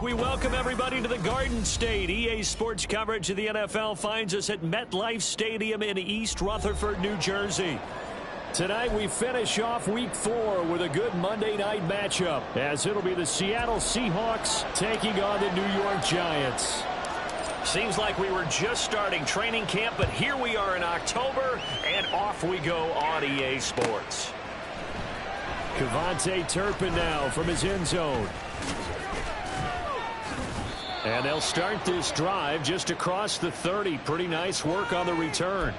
We welcome everybody to the Garden State. EA Sports coverage of the NFL finds us at MetLife Stadium in East Rutherford, New Jersey. Tonight we finish off Week 4 with a good Monday night matchup, as it'll be the Seattle Seahawks taking on the New York Giants. Seems like we were just starting training camp, but here we are in October, and off we go on EA Sports. Kevontae Turpin now from his end zone. And they'll start this drive just across the 30. Pretty nice work on the return.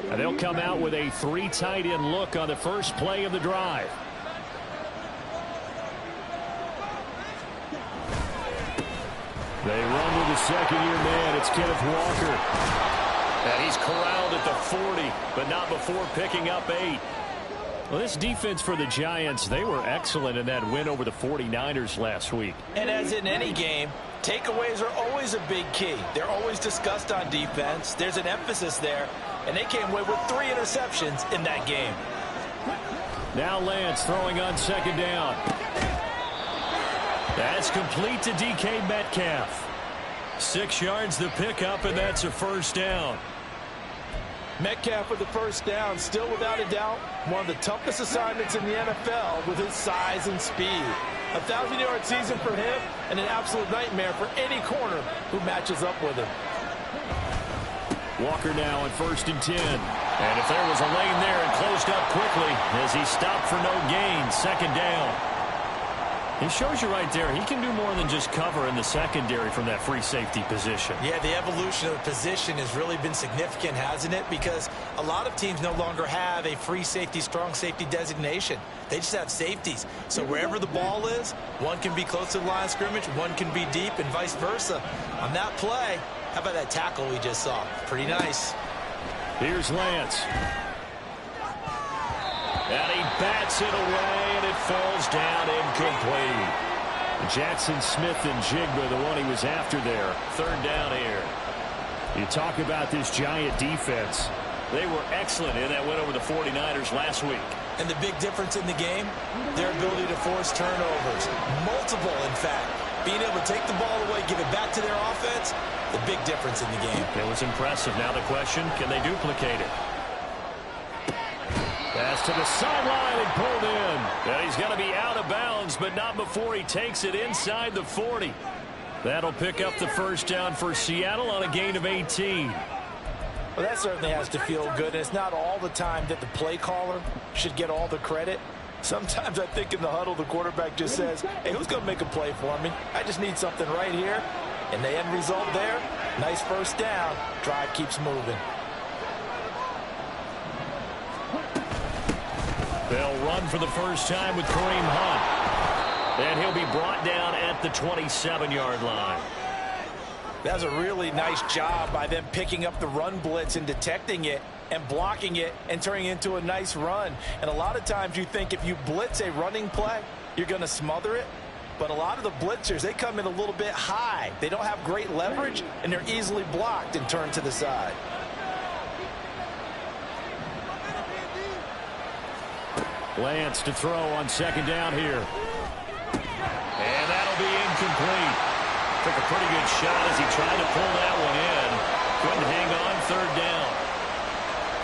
And they'll come out with a 3 tight end look on the first play of the drive. They run with the second-year man. It's Kenneth Walker. And he's corralled at the 40, but not before picking up 8. Well, this defense for the Giants, they were excellent in that win over the 49ers last week. And as in any game, takeaways are always a big key. They're always discussed on defense. There's an emphasis there, and they came away with 3 interceptions in that game. Now Lance throwing on second down. That's complete to DK Metcalf. 6 yards the pickup, and that's a first down. Metcalf with the first down, still without a doubt, one of the toughest assignments in the NFL with his size and speed. A 1,000-yard season for him, and an absolute nightmare for any corner who matches up with him. Walker now on 1st and 10. And if there was a lane there, it closed up quickly as he stopped for no gain. Second down. He shows you right there, he can do more than just cover in the secondary from that free safety position. Yeah, the evolution of the position has really been significant, hasn't it? Because a lot of teams no longer have a free safety, strong safety designation. They just have safeties. So wherever the ball is, one can be close to the line of scrimmage, one can be deep, and vice versa. On that play, how about that tackle we just saw? Pretty nice. Here's Lance. And he bats it away, and it falls down incomplete. Jackson Smith and Jigba, the one he was after there. Third down here. You talk about this Giant defense. They were excellent in that win over the 49ers last week. And the big difference in the game, their ability to force turnovers. Multiple, in fact. Being able to take the ball away, give it back to their offense, the big difference in the game. It was impressive. Now the question, can they duplicate it? Pass to the sideline and pulled in. And he's going to be out of bounds, but not before he takes it inside the 40. That'll pick up the first down for Seattle on a gain of 18. Well, that certainly has to feel good. And it's not all the time that the play caller should get all the credit. Sometimes I think in the huddle, the quarterback just says, hey, who's going to make a play for me? I just need something right here. And the end result there, nice first down. Drive keeps moving. They'll run for the first time with Kareem Hunt. And he'll be brought down at the 27-yard line. That was a really nice job by them picking up the run blitz and detecting it and blocking it and turning it into a nice run. And a lot of times you think if you blitz a running play, you're going to smother it. But a lot of the blitzers, they come in a little bit high. They don't have great leverage, and they're easily blocked and turned to the side. Lance to throw on second down here. And that'll be incomplete. Took a pretty good shot as he tried to pull that one in. Couldn't hang on, third down.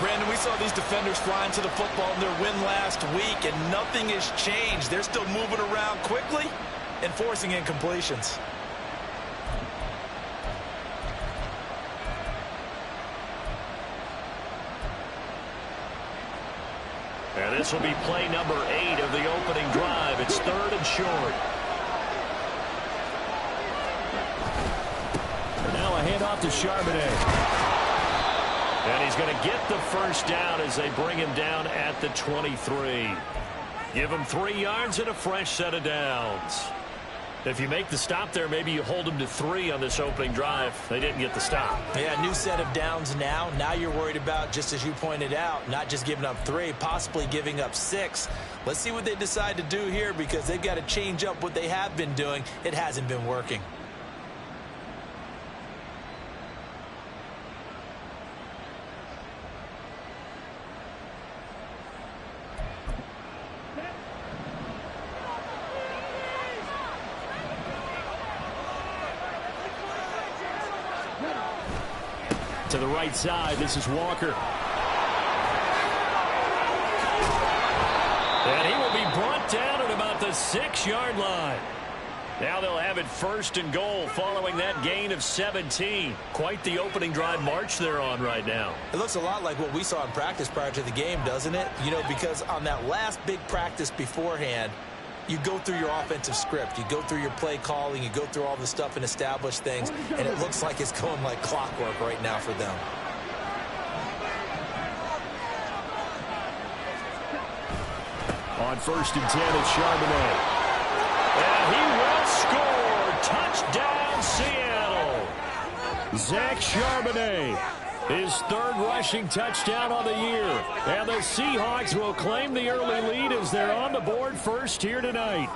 Brandon, we saw these defenders flying to the football in their win last week, and nothing has changed. They're still moving around quickly and forcing incompletions. And this will be play number 8 of the opening drive. It's third and short. And now a handoff to Charbonnet. And he's going to get the first down as they bring him down at the 23. Give him 3 yards and a fresh set of downs. If you make the stop there, maybe you hold them to 3 on this opening drive. They didn't get the stop. Yeah, new set of downs now. Now you're worried about, just as you pointed out, not just giving up 3, possibly giving up 6. Let's see what they decide to do here, because they've got to change up what they have been doing. It hasn't been working. To the right side, this is Walker. And he will be brought down at about the 6-yard line. Now they'll have it 1st and goal following that gain of 17. Quite the opening drive march they're on right now. It looks a lot like what we saw in practice prior to the game, doesn't it? You know, because on that last big practice beforehand, you go through your offensive script. You go through your play calling. You go through all the stuff and establish things. And it looks like it's going like clockwork right now for them. On 1st and 10, it's Charbonnet. And he will score. Touchdown, Seattle. Zach Charbonnet. His 3rd rushing touchdown on the year. And the Seahawks will claim the early lead as they're on the board first here tonight.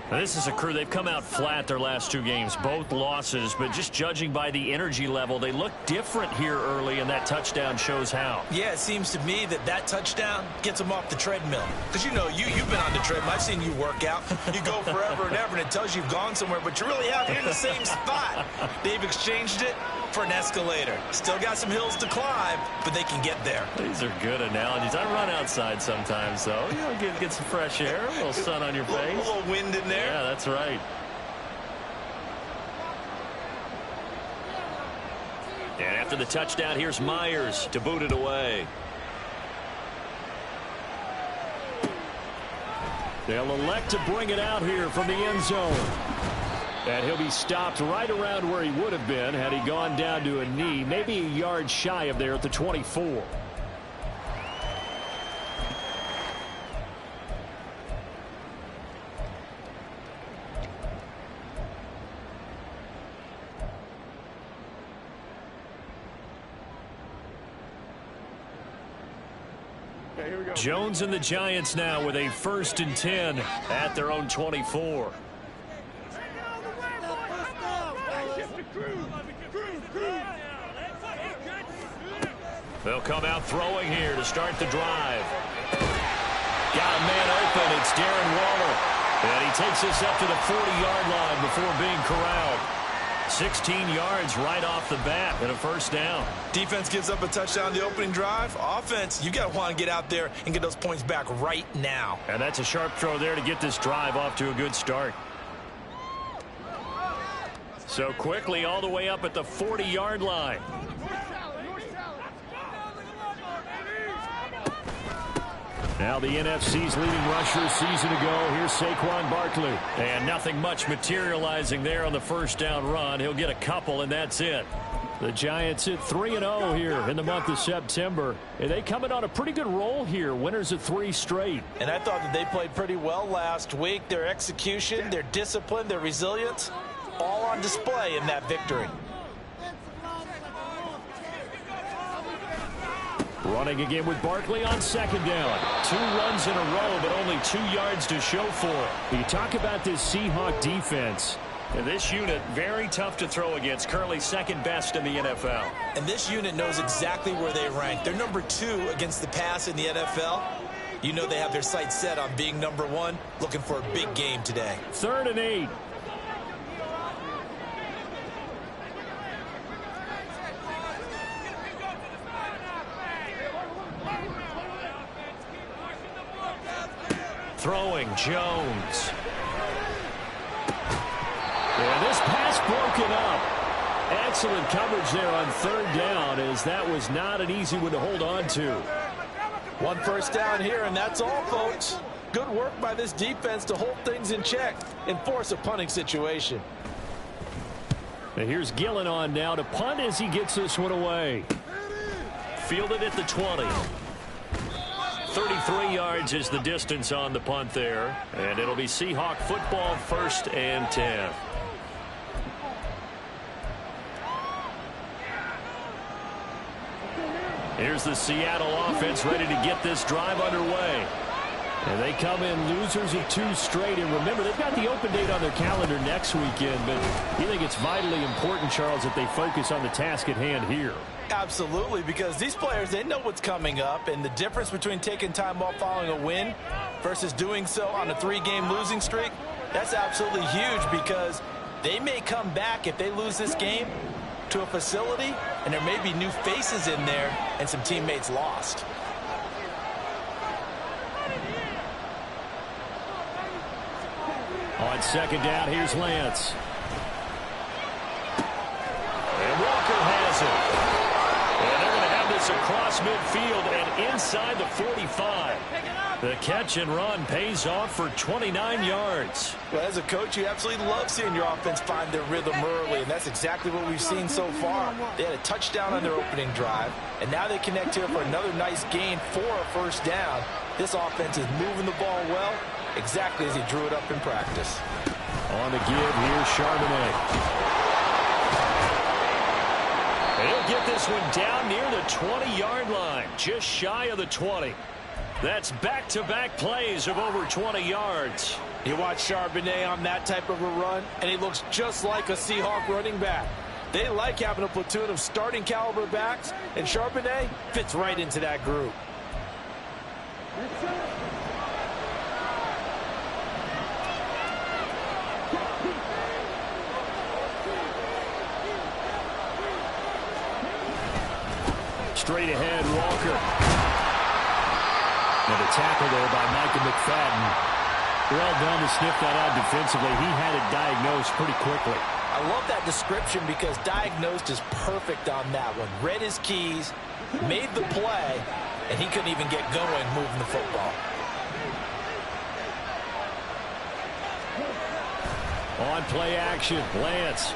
Now, this is a crew, they've come out flat their last 2 games, both losses, but just judging by the energy level, they look different here early, and that touchdown shows how. Yeah, it seems to me that touchdown gets them off the treadmill. Because, you know, you've been on the treadmill. I've seen you work out. You go forever and ever, and it tells you you've gone somewhere, but you really have. You're in the same spot. They've exchanged it for an escalator. Still got some hills to climb, but they can get there. These are good analogies. I run outside sometimes, though. You know, get some fresh air, a little sun on your face. A little wind in there. Yeah, that's right. And after the touchdown, here's Myers to boot it away. They'll elect to bring it out here from the end zone. And he'll be stopped right around where he would have been had he gone down to a knee, maybe a yard shy of there at the 24. Jones and the Giants now with a 1st and 10 at their own 24. They'll come out throwing here to start the drive. Got a man open. It's Darren Waller. And he takes us up to the 40-yard line before being corralled. 16 yards right off the bat and a 1st down. Defense gives up a touchdown the opening drive. Offense, you got to want to get out there and get those points back right now. And that's a sharp throw there to get this drive off to a good start. So quickly all the way up at the 40-yard line. Now the NFC's leading rusher a season ago. Here's Saquon Barkley. And nothing much materializing there on the 1st down run. He'll get a couple, and that's it. The Giants at 3-0 here in the month of September. And they come in on a pretty good roll here. Winners of 3 straight. And I thought that they played pretty well last week. Their execution, their discipline, their resilience, all on display in that victory. Running again with Barkley on 2nd down. 2 runs in a row, but only 2 yards to show for it. You talk about this Seahawk defense. And this unit, very tough to throw against. Currently 2nd best in the NFL. And this unit knows exactly where they rank. They're number 2 against the pass in the NFL. You know they have their sights set on being number 1, looking for a big game today. 3rd and 8. Throwing Jones. And this pass broken up. Excellent coverage there on 3rd down, as that was not an easy one to hold on to. 1 1st down here, and that's all, folks. Good work by this defense to hold things in check and force a punting situation. And here's Gillen on now to punt as he gets this one away. Fielded at the 20. 33 yards is the distance on the punt there. And it'll be Seahawk football, 1st and 10. Here's the Seattle offense ready to get this drive underway. And they come in losers of 2 straight. And remember, they've got the open date on their calendar next weekend. But you think it's vitally important, Charles, that they focus on the task at hand here? Absolutely, because these players, they know what's coming up. And the difference between taking time off following a win versus doing so on a 3-game losing streak, that's absolutely huge, because they may come back if they lose this game to a facility, and there may be new faces in there and some teammates lost. On 2nd down, here's Lance. And Walker has it. And they're going to have this across midfield and inside the 45. The catch and run pays off for 29 yards. Well, as a coach, you absolutely love seeing your offense find their rhythm early, and that's exactly what we've seen so far. They had a touchdown on their opening drive, and now they connect here for another nice gain for a 1st down. This offense is moving the ball well, exactly as he drew it up in practice. On the give, here's Charbonnet. He'll get this one down near the 20-yard line, just shy of the 20. That's back-to-back plays of over 20 yards. You watch Charbonnet on that type of a run, and he looks just like a Seahawk running back. They like having a platoon of starting caliber backs, and Charbonnet fits right into that group. Straight ahead, Walker. And a tackle there by Micah McFadden. Well done to sniff that out defensively. He had it diagnosed pretty quickly. I love that description, because diagnosed is perfect on that one. Read his keys, made the play, and he couldn't even get going moving the football. On play action, Lance.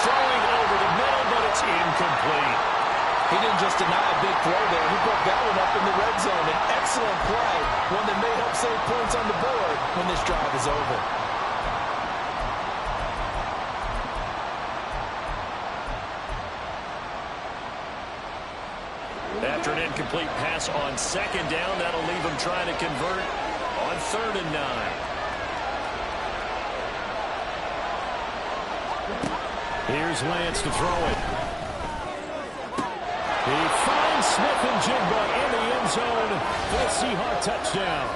Throwing over the middle, but it's incomplete. He didn't just deny a big play there. He broke that one up in the red zone. An excellent play, one that may help save points on the board when this drive is over. After an incomplete pass on 2nd down, that'll leave him trying to convert on 3rd and 9. Here's Lance to throw it. He finds Smith and Jigba in the end zone for the Seahawk touchdown.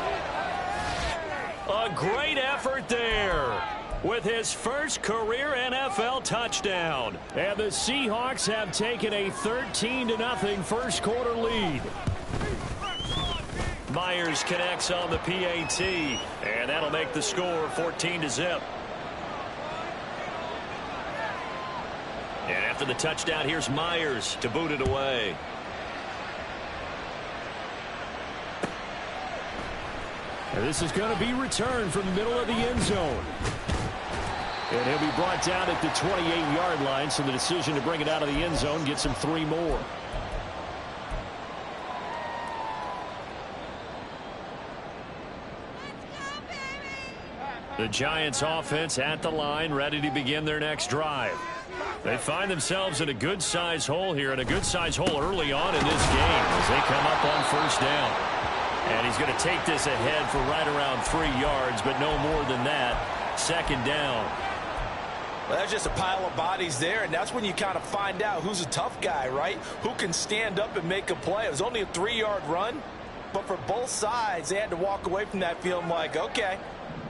A great effort there with his first career NFL touchdown. And the Seahawks have taken a 13-0 first quarter lead. Myers connects on the PAT, and that'll make the score 14-0. And after the touchdown, here's Myers to boot it away. And this is going to be returned from the middle of the end zone. And he'll be brought down at the 28-yard line, so the decision to bring it out of the end zone gets him 3 more. The Giants offense at the line, ready to begin their next drive. They find themselves in a good-sized hole here, and a good-sized hole early on in this game as they come up on 1st down. And he's going to take this ahead for right around 3 yards, but no more than that. 2nd down. Well, that's just a pile of bodies there, and that's when you kind of find out who's a tough guy, right? Who can stand up and make a play. It was only a 3-yard run, but for both sides, they had to walk away from that feeling like, okay,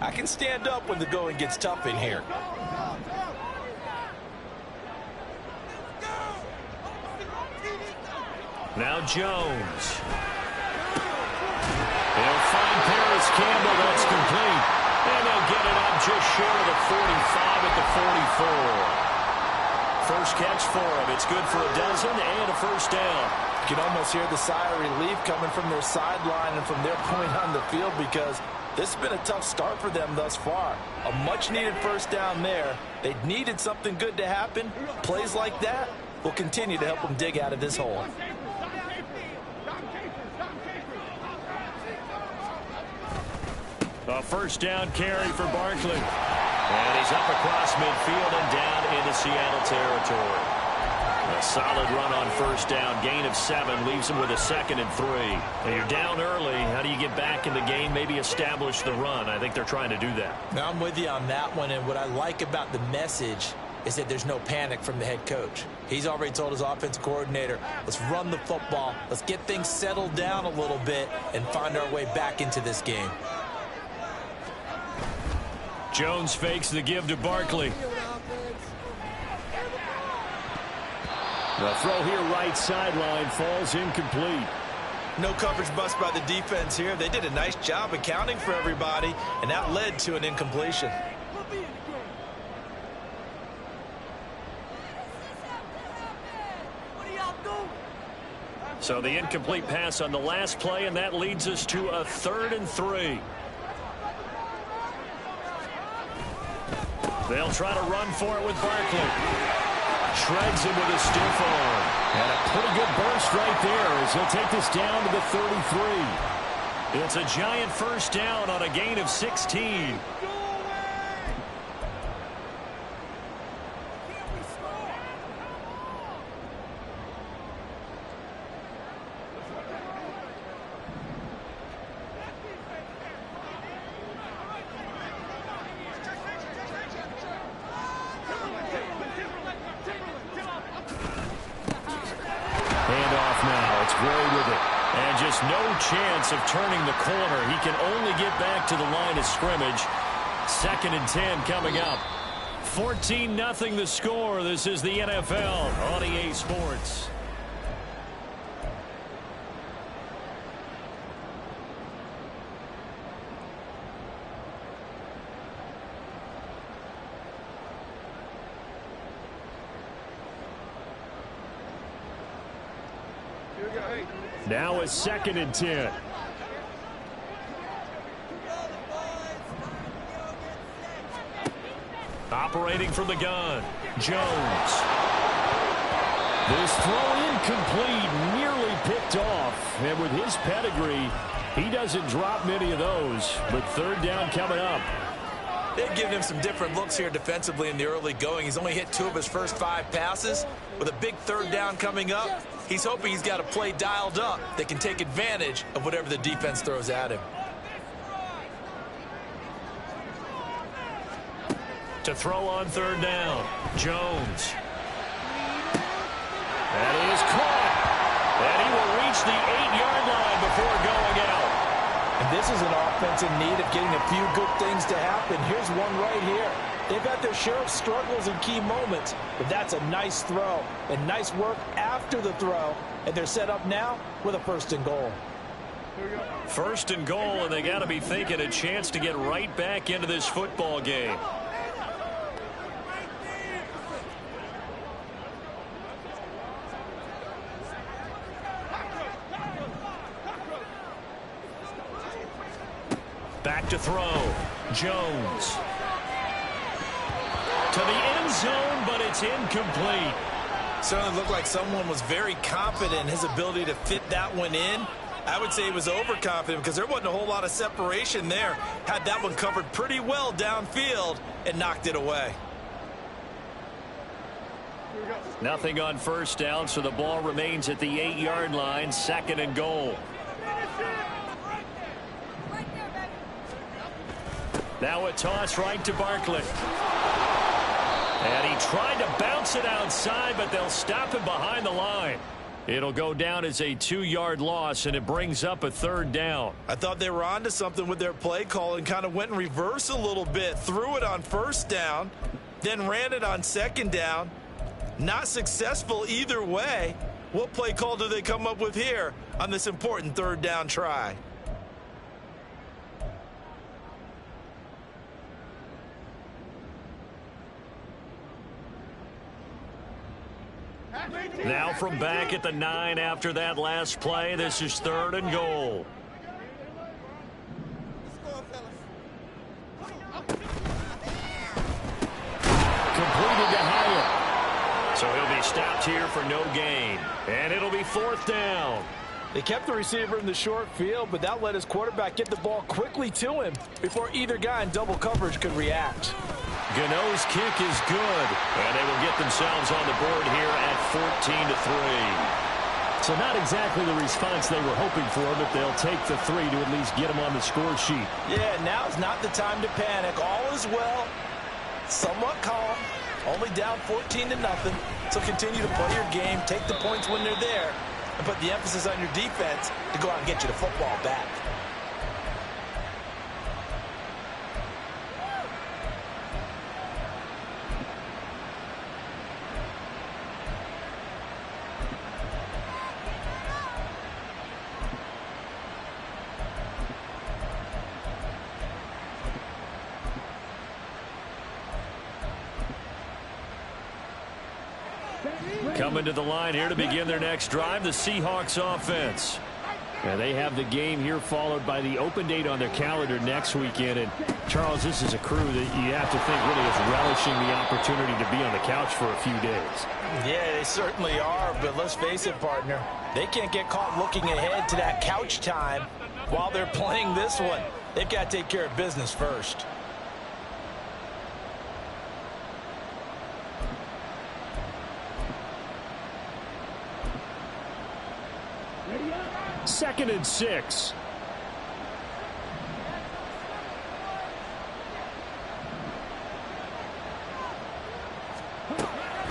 I can stand up when the going gets tough in here. Now Jones. He'll find Paris Campbell. That's complete. And they'll get it up just short of the 45 at the 44. First catch for him. It's good for a dozen and a 1st down. You can almost hear the sigh of relief coming from their sideline and from their point on the field, because this has been a tough start for them thus far. A much-needed 1st down there. They needed something good to happen. Plays like that will continue to help them dig out of this hole. A first down carry for Barkley. And he's up across midfield and down into Seattle territory. A solid run on first down. Gain of 7 leaves him with a 2nd and 3. And you're down early. How do you get back in the game? Maybe establish the run. I think they're trying to do that. Now I'm with you on that one. And what I like about the message is that there's no panic from the head coach. He's already told his offensive coordinator, let's run the football. Let's get things settled down a little bit and find our way back into this game. Jones fakes the give to Barkley. The throw here right sideline falls incomplete. No coverage bust by the defense here. They did a nice job accounting for everybody, and that led to an incompletion. So the incomplete pass on the last play, and that leads us to a 3rd and 3. They'll try to run for it with Barkley. Shreds him with a stiff arm. And a pretty good burst right there as he'll take this down to the 33. It's a giant first down on a gain of 16. No chance of turning the corner. He can only get back to the line of scrimmage. 2nd and 10 coming up. 14-0 the score. This is the NFL on EA Sports. Now a 2nd and 10. Operating from the gun, Jones. This throw incomplete, nearly picked off. And with his pedigree, he doesn't drop many of those. But 3rd down coming up. They've given him some different looks here defensively in the early going. He's only hit 2 of his first 5 passes. With a big 3rd down coming up, he's hoping he's got a play dialed up that can take advantage of whatever the defense throws at him. To throw on 3rd down, Jones. That is caught. And he will reach the 8-yard line before going out. And this is an offense in need of getting a few good things to happen. Here's one right here. They've got their share of struggles in key moments, but that's a nice throw and nice work after the throw. And they're set up now with a 1st and goal. 1st and goal, and they got to be thinking a chance to get right back into this football game. Back to throw. Jones. To the end zone, but it's incomplete. Certainly looked like someone was very confident in his ability to fit that one in. I would say he was overconfident because there wasn't a whole lot of separation there. Had that one covered pretty well downfield and knocked it away. Nothing on 1st down, so the ball remains at the 8-yard line. 2nd and goal. Now a toss right to Barkley. And he tried to bounce it outside, but they'll stop him behind the line. It'll go down as a 2-yard loss, and it brings up a 3rd down. I thought they were onto something with their play call and kind of went in reverse a little bit. Threw it on 1st down, then ran it on 2nd down. Not successful either way. What play call do they come up with here on this important 3rd down try? Now from back at the 9 after that last play, this is 3rd and goal. Completed to Hyatt. So he'll be stopped here for no gain. And it'll be 4th down. They kept the receiver in the short field, but that let his quarterback get the ball quickly to him before either guy in double coverage could react. Gano's kick is good, and they will get themselves on the board here at 14-3. So not exactly the response they were hoping for, but they'll take the 3 to at least get them on the score sheet. Yeah, now's not the time to panic. All is well, somewhat calm, only down 14-0. So continue to play your game, take the points when they're there, and put the emphasis on your defense to go out and get you the football back. Coming to the line here to begin their next drive, the Seahawks offense. And they have the game here followed by the open date on their calendar next weekend. And, Charles, this is a crew that you have to think really is relishing the opportunity to be on the couch for a few days. Yeah, they certainly are, but let's face it, partner. They can't get caught looking ahead to that couch time while they're playing this one. They've got to take care of business first. Second and 6.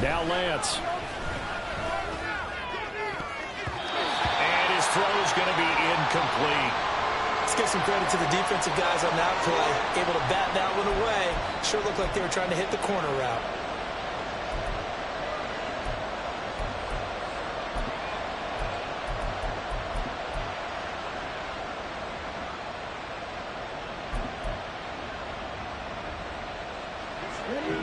Now Lance. And his throw is going to be incomplete. Let's give some credit to the defensive guys on that play. Able to bat that one away. Sure looked like they were trying to hit the corner route.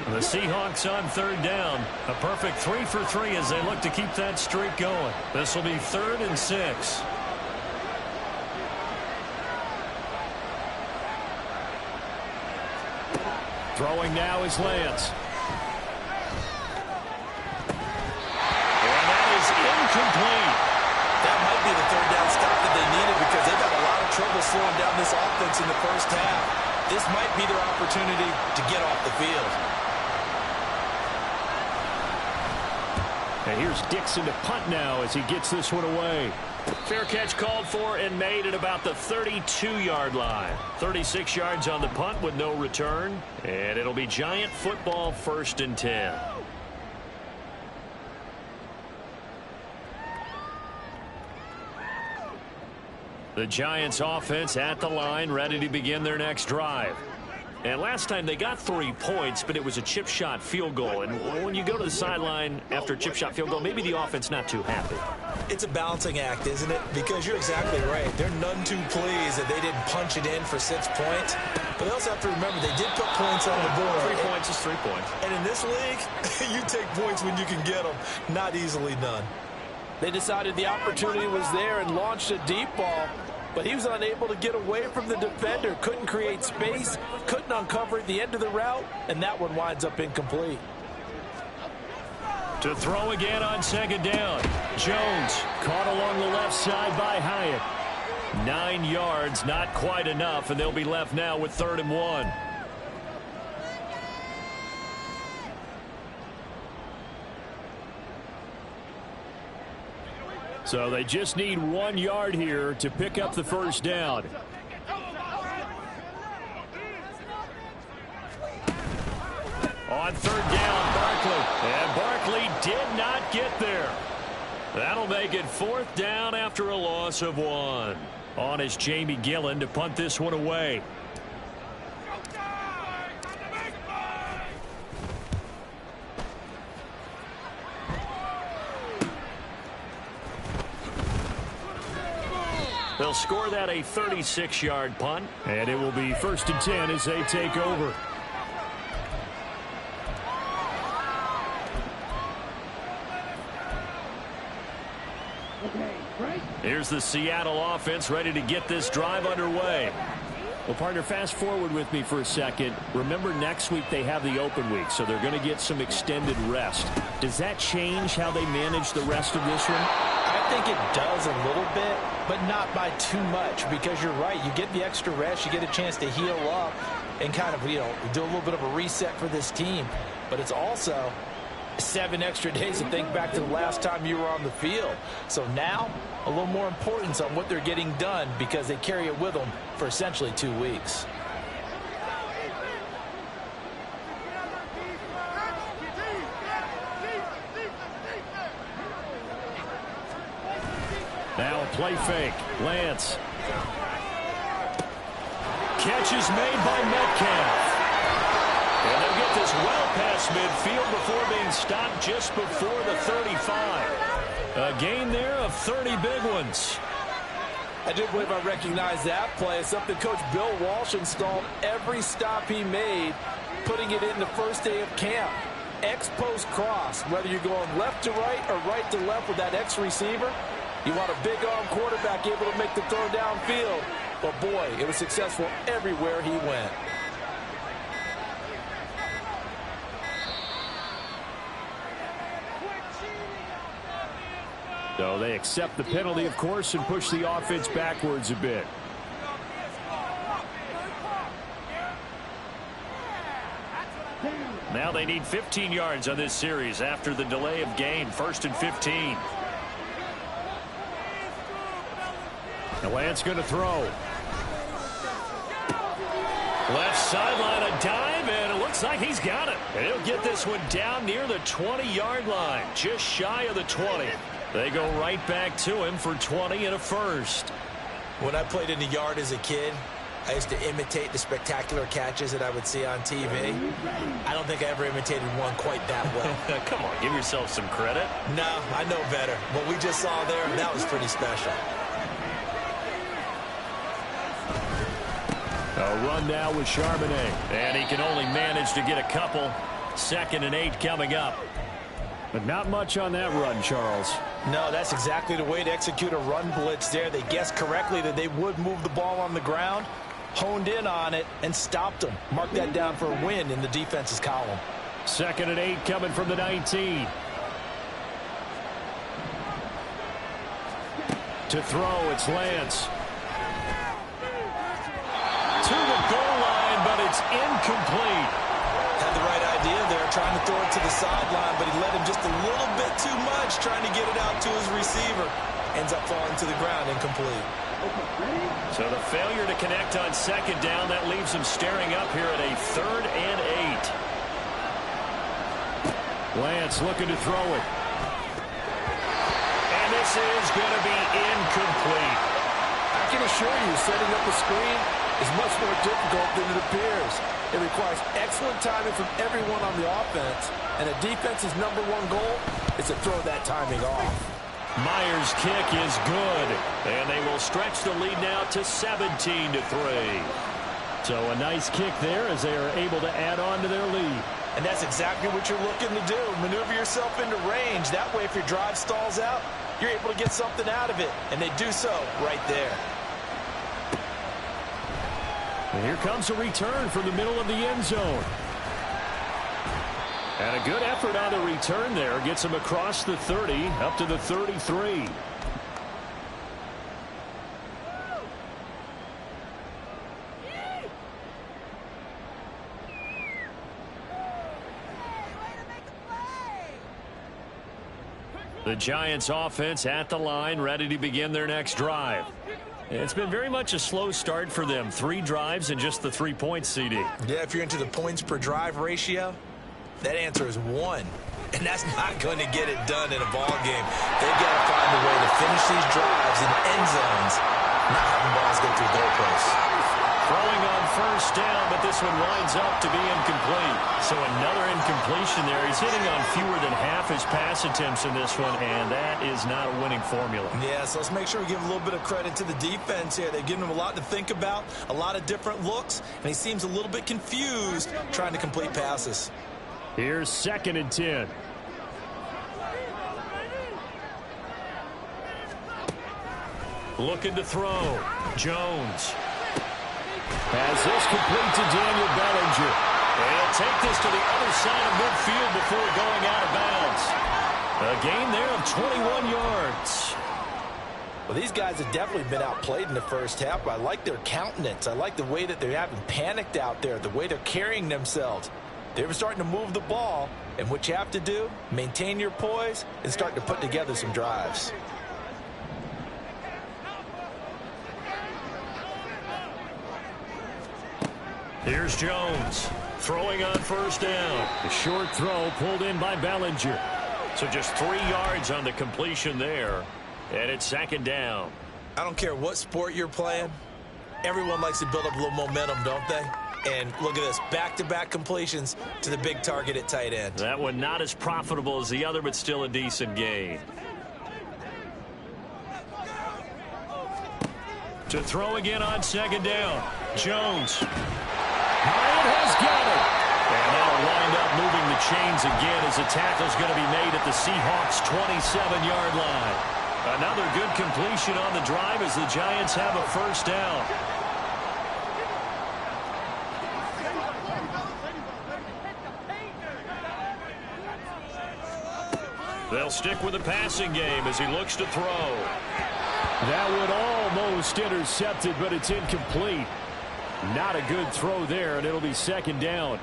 The Seahawks on third down. A perfect 3 for 3 as they look to keep that streak going. This will be 3rd and 6. Throwing now is Lance. And that is incomplete. That might be the third down stop that they needed because they've had a lot of trouble slowing down this offense in the first half. This might be their opportunity to get off the field. And here's Dixon to punt now as he gets this one away. Fair catch called for and made at about the 32-yard line. 36 yards on the punt with no return. And it'll be Giant football 1st and 10. The Giants offense at the line, ready to begin their next drive. And last time they got 3 points, but it was a chip shot field goal. And when you go to the sideline after a chip shot field goal, maybe the offense not too happy. It's a balancing act, isn't it? Because you're exactly right. They're none too pleased that they didn't punch it in for 6 points. But they also have to remember they did put points on the board. 3 points is 3 points. And in this league, you take points when you can get them, not easily done. They decided the opportunity was there and launched a deep ball. But he was unable to get away from the defender, couldn't create space, couldn't uncover at the end of the route, and that one winds up incomplete. To throw again on 2nd down. Jones caught along the left side by Hyatt. 9 yards, not quite enough, and they'll be left now with 3rd and 1. So they just need 1 yard here to pick up the 1st down. On 3rd down, Barkley. And Barkley did not get there. That'll make it 4th down after a loss of 1. On is Jamie Gillen to punt this one away. They'll score that a 36-yard punt, and it will be 1st and 10 as they take over. Here's the Seattle offense ready to get this drive underway. Well, partner, fast forward with me for a second. Remember, next week they have the open week, so they're going to get some extended rest. Does that change how they manage the rest of this one? I think it does a little bit, but not by too much, because you're right. You get the extra rest. You get a chance to heal up and kind of, do a little bit of a reset for this team. But it's also 7 extra days to think back to the last time you were on the field. So now, a little more importance on what they're getting done, because they carry it with them for essentially 2 weeks. Now a play fake. Lance. Catch is made by Metcalf. And they'll get this well past midfield before being stopped just before the 35. A gain there of 30 big ones. I do believe I recognize that play. It's something Coach Bill Walsh installed every stop he made, putting it in the first day of camp. X-post cross, whether you're going left to right or right to left with that X receiver. You want a big-arm quarterback able to make the throw downfield. But, boy, it was successful everywhere he went. So they accept the penalty, of course, and push the offense backwards a bit. Now they need 15 yards on this series after the delay of game. 1st and 15. The Lance going to throw. Left sideline, a dive, and it looks like he's got it. And he'll get this one down near the 20-yard line, just shy of the 20. They go right back to him for 20 and a first. When I played in the yard as a kid, I used to imitate the spectacular catches that I would see on TV. I don't think I ever imitated one quite that well. Come on, give yourself some credit. No, I know better. What we just saw there, that was pretty special. A run now with Charbonnet, and he can only manage to get a couple. 2nd and 8 coming up. But not much on that run, Charles. No, that's exactly the way to execute a run blitz there. They guessed correctly that they would move the ball on the ground, honed in on it, and stopped them. Mark that down for a win in the defense's column. 2nd and 8 coming from the 19. To throw, it's Lance. To the goal line, but it's incomplete. Had the right idea there, trying to throw it to the sideline, but he let him just a little bit too much, trying to get it out to his receiver. Ends up falling to the ground, incomplete. So the failure to connect on 2nd down, that leaves him staring up here at a 3rd and 8. Lance looking to throw it. And this is going to be incomplete. I can assure you, setting up a screen is much more difficult than it appears. It requires excellent timing from everyone on the offense, and a defense's #1 goal is to throw that timing off. Myers' kick is good, and they will stretch the lead now to 17-3. So a nice kick there as they are able to add on to their lead. And that's exactly what you're looking to do. Maneuver yourself into range. That way, if your drive stalls out, you're able to get something out of it, and they do so right there. And here comes a return from the middle of the end zone. And a good effort on the return there. Gets him across the 30, up to the 33. The Giants offense at the line, ready to begin their next drive. It's been very much a slow start for them. 3 drives and just the 3 points, CD. Yeah, if you're into the points per drive ratio, that answer is 1. And that's not going to get it done in a ball game. They've got to find a way to finish these drives in end zones, not having balls go through goalposts. Throwing on 1st down, but this one winds up to be incomplete. So another incompletion there. He's hitting on fewer than half his pass attempts in this one, and that is not a winning formula. Yeah, so let's make sure we give a little bit of credit to the defense here. They've given him a lot to think about, a lot of different looks, and he seems a little bit confused trying to complete passes. Here's 2nd and 10. Looking to throw. Jones has this complete to Daniel Bellinger. And he'll take this to the other side of midfield before going out of bounds. A gain there of 21 yards. Well, these guys have definitely been outplayed in the first half, but I like their countenance. I like the way that they haven't panicked out there, the way they're carrying themselves. They're starting to move the ball, and what you have to do, maintain your poise and start to put together some drives. Here's Jones throwing on first down. A short throw pulled in by Bellinger. So just 3 yards on the completion there. And it's second down. I don't care what sport you're playing. Everyone likes to build up a little momentum, don't they? And look at this, back-to-back completions to the big target at tight end. That one not as profitable as the other, but still a decent gain. To throw again on second down. Jones. Bryant has got it. And that'll wind up moving the chains again as the tackle's going to be made at the Seahawks' 27-yard line. Another good completion on the drive as the Giants have a first down. They'll stick with the passing game as he looks to throw. That one almost intercepted, but it's incomplete. Not a good throw there, and it'll be second down.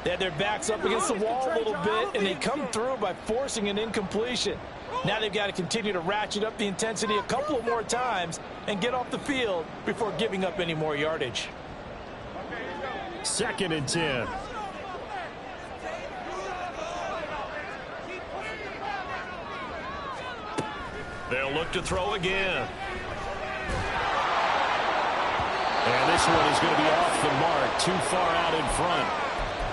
They had their backs up against the wall a little bit, and they come through by forcing an incompletion. Now they've got to continue to ratchet up the intensity a couple of more times and get off the field before giving up any more yardage. 2nd and 10. They'll look to throw again. And this one is going to be off the mark, too far out in front.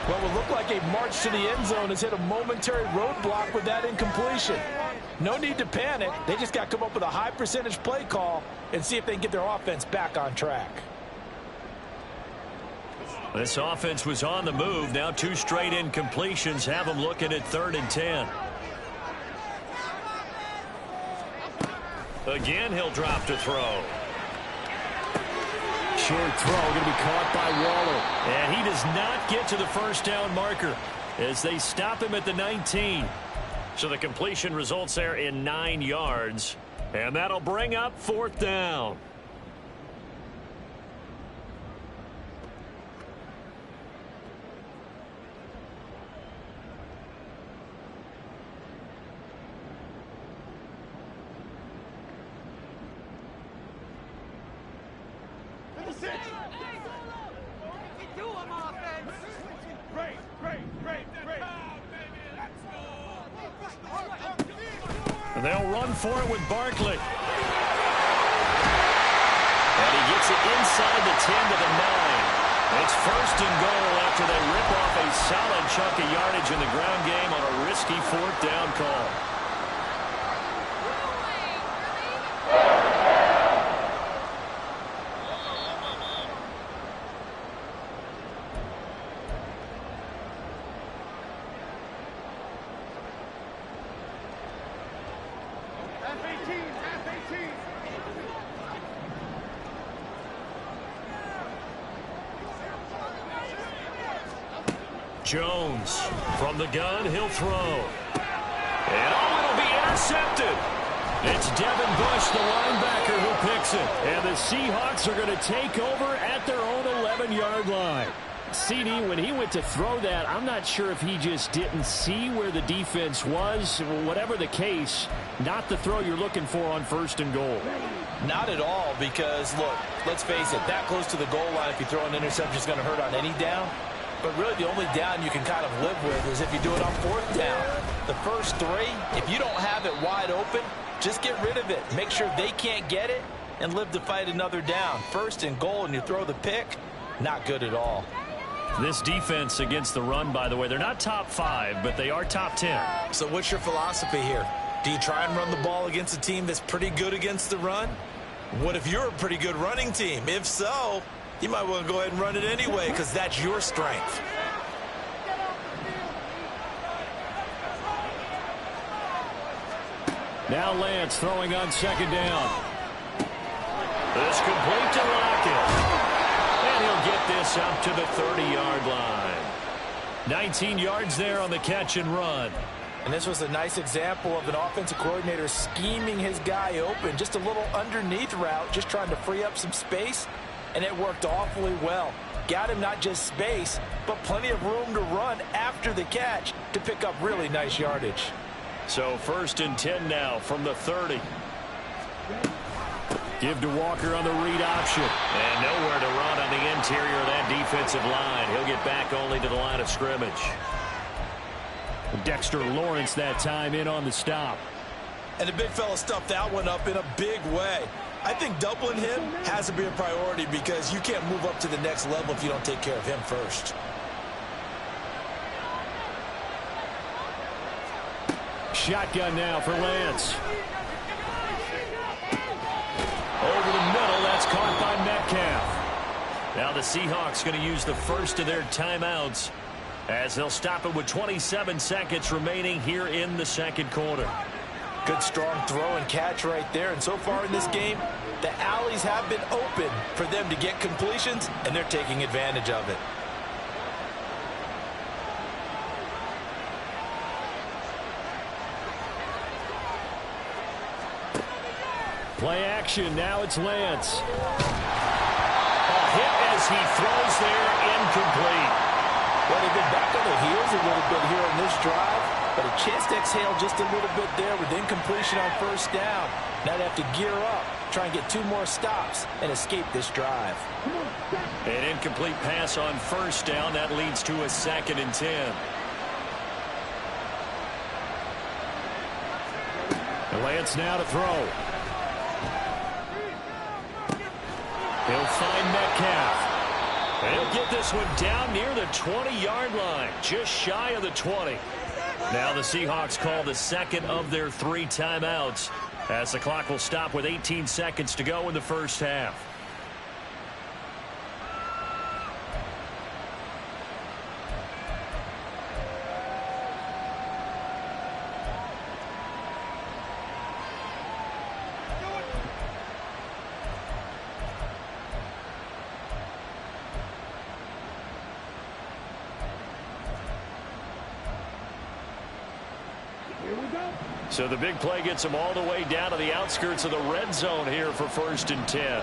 What will look like a march to the end zone has hit a momentary roadblock with that incompletion. No need to panic. They just got to come up with a high percentage play call and see if they can get their offense back on track. This offense was on the move. Now 2 straight incompletions have them looking at 3rd and 10. Again, he'll drop to throw. Short throw going to be caught by Waller. And he does not get to the first down marker as they stop him at the 19. So the completion results there in 9 yards. And that'll bring up 4th down. They'll run for it with Barkley. And he gets it inside the 10 to the 9. It's 1st and goal after they rip off a solid chunk of yardage in the ground game on a risky 4th down call. Jones from the gun, he'll throw. And it'll be intercepted. It's Devin Bush, the linebacker, who picks it. And the Seahawks are going to take over at their own 11-yard line. CD, when he went to throw that, I'm not sure if he just didn't see where the defense was. Whatever the case, not the throw you're looking for on 1st and goal. Not at all, because, look, let's face it, that close to the goal line, if you throw an interception, is going to hurt on any down. But really the only down you can kind of live with is if you do it on 4th down. The first 3, if you don't have it wide open, just get rid of it. Make sure they can't get it and live to fight another down. 1st and goal and you throw the pick, not good at all. This defense against the run, by the way, they're not top 5, but they are top 10. So what's your philosophy here? Do you try and run the ball against a team that's pretty good against the run? What if you're a pretty good running team? If so, you might want to go ahead and run it anyway because that's your strength. Now Lance throwing on 2nd down. This complete to Lockett. And he'll get this up to the 30-yard line. 19 yards there on the catch and run. And this was a nice example of an offensive coordinator scheming his guy open. Just a little underneath route, just trying to free up some space, and it worked awfully well. Got him not just space, but plenty of room to run after the catch to pick up really nice yardage. So 1st and 10 now from the 30. Give to Walker on the read option. And nowhere to run on the interior of that defensive line. He'll get back only to the line of scrimmage. Dexter Lawrence that time in on the stop. And the big fella stuffed that one up in a big way. I think doubling him has to be a priority because you can't move up to the next level if you don't take care of him first. Shotgun now for Lance. Over the middle, that's caught by Metcalf. Now the Seahawks going to use the first of their timeouts as they'll stop it with 27 seconds remaining here in the second quarter. Good strong throw and catch right there. And so far in this game, the alleys have been open for them to get completions, and they're taking advantage of it. Play action. Now it's Lance. A hit as he throws there, incomplete. Well, they've been back on their heels a little bit here on this drive, but a chance to exhale just a little bit there with incompletion on 1st down. Now they have to gear up, try and get 2 more stops, and escape this drive. An incomplete pass on 1st down. That leads to a 2nd and 10. Lance now to throw. He'll find Metcalf. And he'll get this one down near the 20-yard line, just shy of the 20. Now the Seahawks call the second of their 3 timeouts as the clock will stop with 18 seconds to go in the first half. So the big play gets him all the way down to the outskirts of the red zone here for 1st and 10.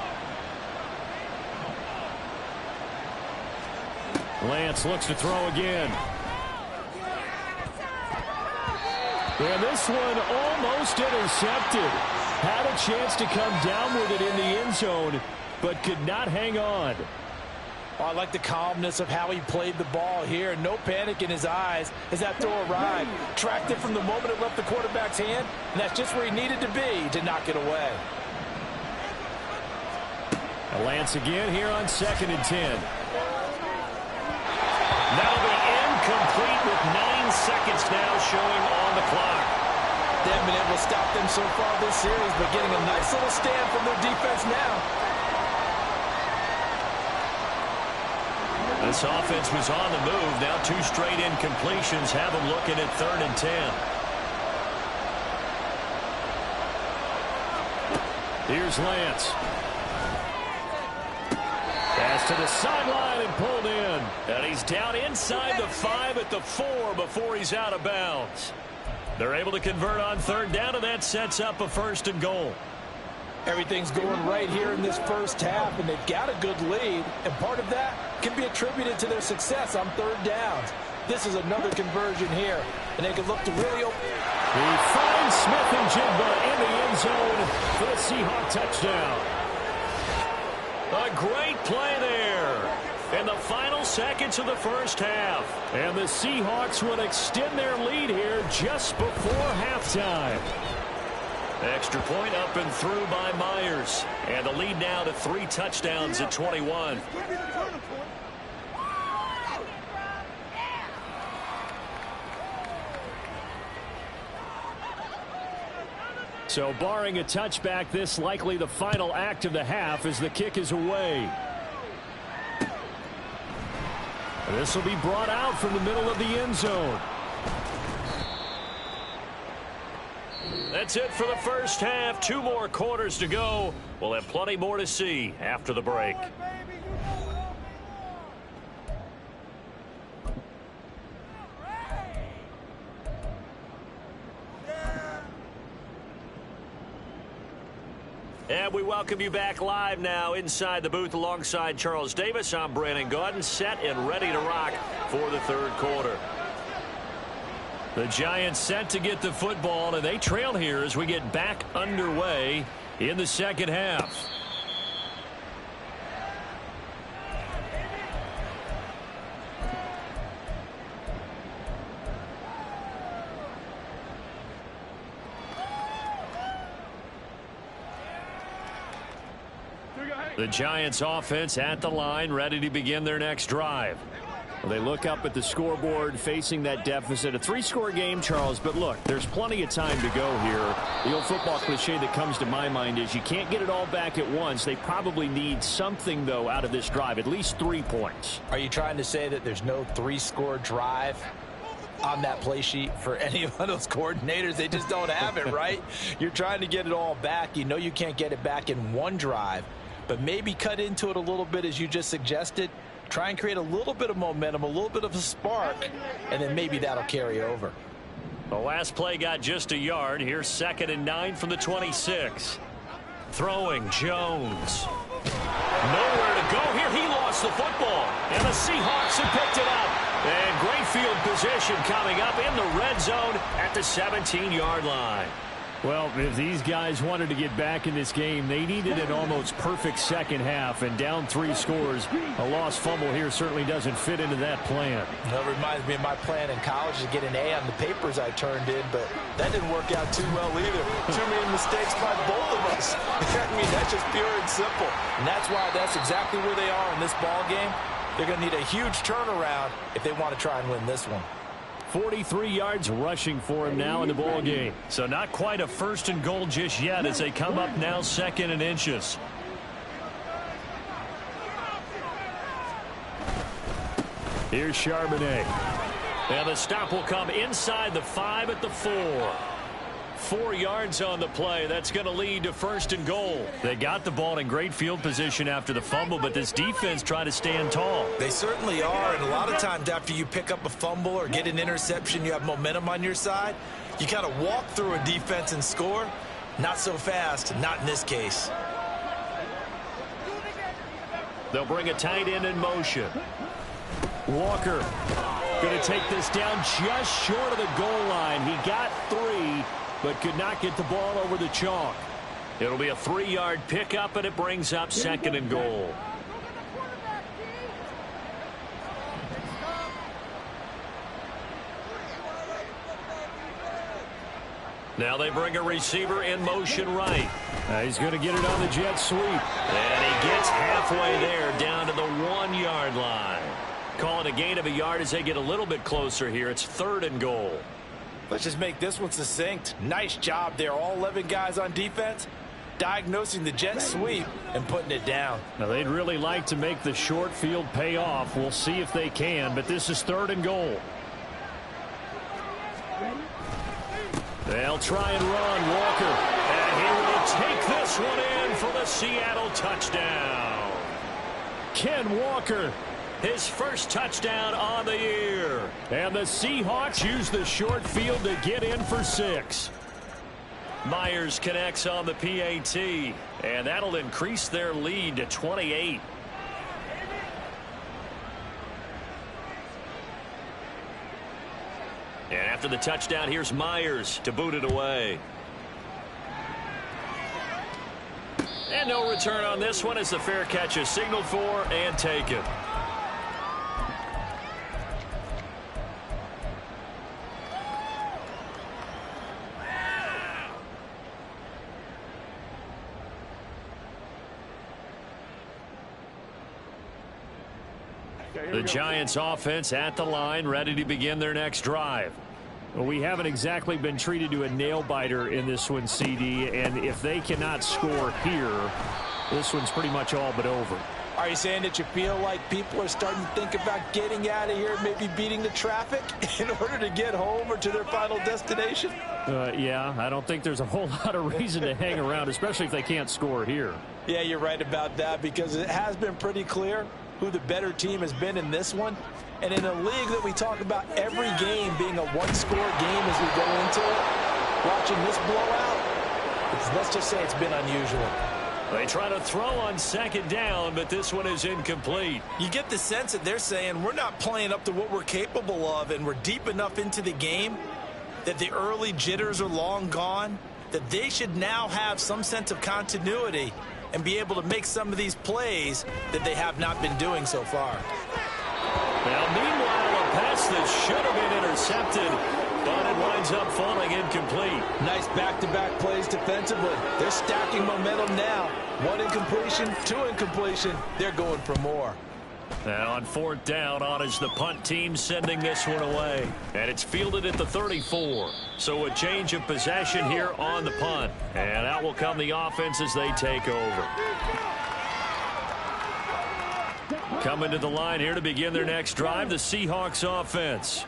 Lance looks to throw again. And this one almost intercepted. Had a chance to come down with it in the end zone, but could not hang on. Oh, I like the calmness of how he played the ball here. No panic in his eyes as that throw arrived. Tracked it from the moment it left the quarterback's hand, and that's just where he needed to be to knock it away. Lance again here on 2nd and 10. That'll be incomplete with 9 seconds now showing on the clock. They haven't been able to stop them so far this series, but getting a nice little stand from their defense now. This offense was on the move. Now 2 straight incompletions have them looking at 3rd and 10. Here's Lance. Pass to the sideline and pulled in. And he's down inside the 5 at the 4 before he's out of bounds. They're able to convert on 3rd down, and that sets up a 1st and goal. Everything's going right here in this first half, and they've got a good lead, and part of that can be attributed to their success on 3rd downs. This is another conversion here, and they can look to really open. He finds Smith and Jigba in the end zone for the Seahawk touchdown. A great play there in the final seconds of the first half. And the Seahawks will extend their lead here just before halftime. Extra point up and through by Myers. And the lead now to 3 touchdowns at 21. So barring a touchback, this likely the final act of the half as the kick is away. This will be brought out from the middle of the end zone. That's it for the first half. 2 more quarters to go. We'll have plenty more to see after the break. And we welcome you back live now inside the booth alongside Charles Davis. I'm Brandon Gaudin, set and ready to rock for the third quarter. The Giants set to get the football, and they trail here as we get back underway in the second half. The Giants offense at the line, ready to begin their next drive. Well, they look up at the scoreboard facing that deficit. A three-score game, Charles, but look, there's plenty of time to go here. The old football cliche that comes to my mind is you can't get it all back at once. They probably need something, though, out of this drive, at least 3 points. Are you trying to say that there's no three-score drive on that play sheet for any of those coordinators? They just don't have it, right? You're trying to get it all back. You know you can't get it back in one drive, but maybe cut into it a little bit as you just suggested. Try and create a little bit of momentum, a little bit of a spark, and then maybe that'll carry over. The last play got just a yard. Here's 2nd and 9 from the 26. Throwing, Jones. Nowhere to go here. He lost the football, and the Seahawks have picked it up. And great field position coming up in the red zone at the 17-yard line. Well, if these guys wanted to get back in this game, they needed an almost perfect second half, and down 3 scores. A lost fumble here certainly doesn't fit into that plan. That reminds me of my plan in college to get an A on the papers I turned in, but that didn't work out too well either. Too many mistakes by both of us. I mean, that's just pure and simple. And that's why that's exactly where they are in this ball game. They're going to need a huge turnaround if they want to try and win this one. 43 yards rushing for him now in the ball game. So not quite a 1st and goal just yet as they come up now 2nd and inches. Here's Charbonnet. And the stop will come inside the 5 at the 4. 4 yards on the play. That's going to lead to 1st and goal. They got the ball in great field position after the fumble, but this defense tried to stand tall. They certainly are, and a lot of times after you pick up a fumble or get an interception, you have momentum on your side. You kind of walk through a defense and score. Not so fast, not in this case. They'll bring a tight end in motion. Walker going to take this down just short of the goal line. He got 3. But could not get the ball over the chalk. It'll be a 3-yard pickup, and it brings up 2nd and goal. Now they bring a receiver in motion right. He's going to get it on the jet sweep. And he gets halfway there down to the 1-yard line. Call it a gain of a yard as they get a little bit closer here. It's 3rd and goal. Let's just make this one succinct. Nice job there. All 11 guys on defense diagnosing the jet sweep and putting it down. Now, they'd really like to make the short field pay off. We'll see if they can, but this is 3rd and goal. They'll try and run. Walker. And he will take this one in for the Seattle touchdown. Ken Walker. His first touchdown on the year. And the Seahawks use the short field to get in for 6. Myers connects on the PAT, and that'll increase their lead to 28. And after the touchdown, here's Myers to boot it away. And no return on this one as the fair catch is signaled for and taken. The Giants offense at the line, ready to begin their next drive. Well, we haven't exactly been treated to a nail-biter in this one, CD, and if they cannot score here, this one's pretty much all but over. Are you saying that you feel like people are starting to think about getting out of here, maybe beating the traffic in order to get home or to their final destination? Yeah, I don't think there's a whole lot of reason to hang around, especially if they can't score here. Yeah, you're right about that, because it has been pretty clear who the better team has been in this one. And in a league that we talk about every game being a one-score game as we go into it, watching this blowout, let's just say it's been unusual. They try to throw on second down, but this one is incomplete. You get the sense that they're saying we're not playing up to what we're capable of, and we're deep enough into the game that the early jitters are long gone, that they should now have some sense of continuity and be able to make some of these plays that they have not been doing so far. Now, meanwhile, a pass that should have been intercepted, but it winds up falling incomplete. Nice back-to-back plays defensively. They're stacking momentum now. 1 incompletion, 2 incompletion. They're going for more. Now on fourth down, on is the punt team sending this one away. And it's fielded at the 34. So a change of possession here on the punt. And out will come the offense as they take over. Coming to the line here to begin their next drive, the Seahawks offense.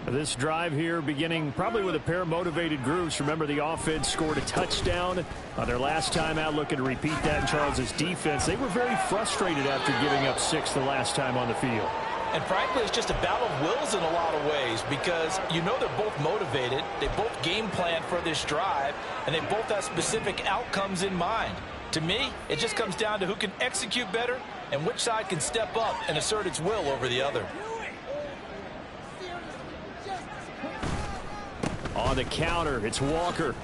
This drive here beginning probably with a pair of motivated groups. Remember, the offense scored a touchdown on their last time out, looking to repeat that in Charles's defense. They were very frustrated after giving up 6 the last time on the field. And frankly, it's just a battle of wills in a lot of ways, because you know they're both motivated. They both game plan for this drive, and they both have specific outcomes in mind. To me, it just comes down to who can execute better and which side can step up and assert its will over the other. On the counter, it's Walker.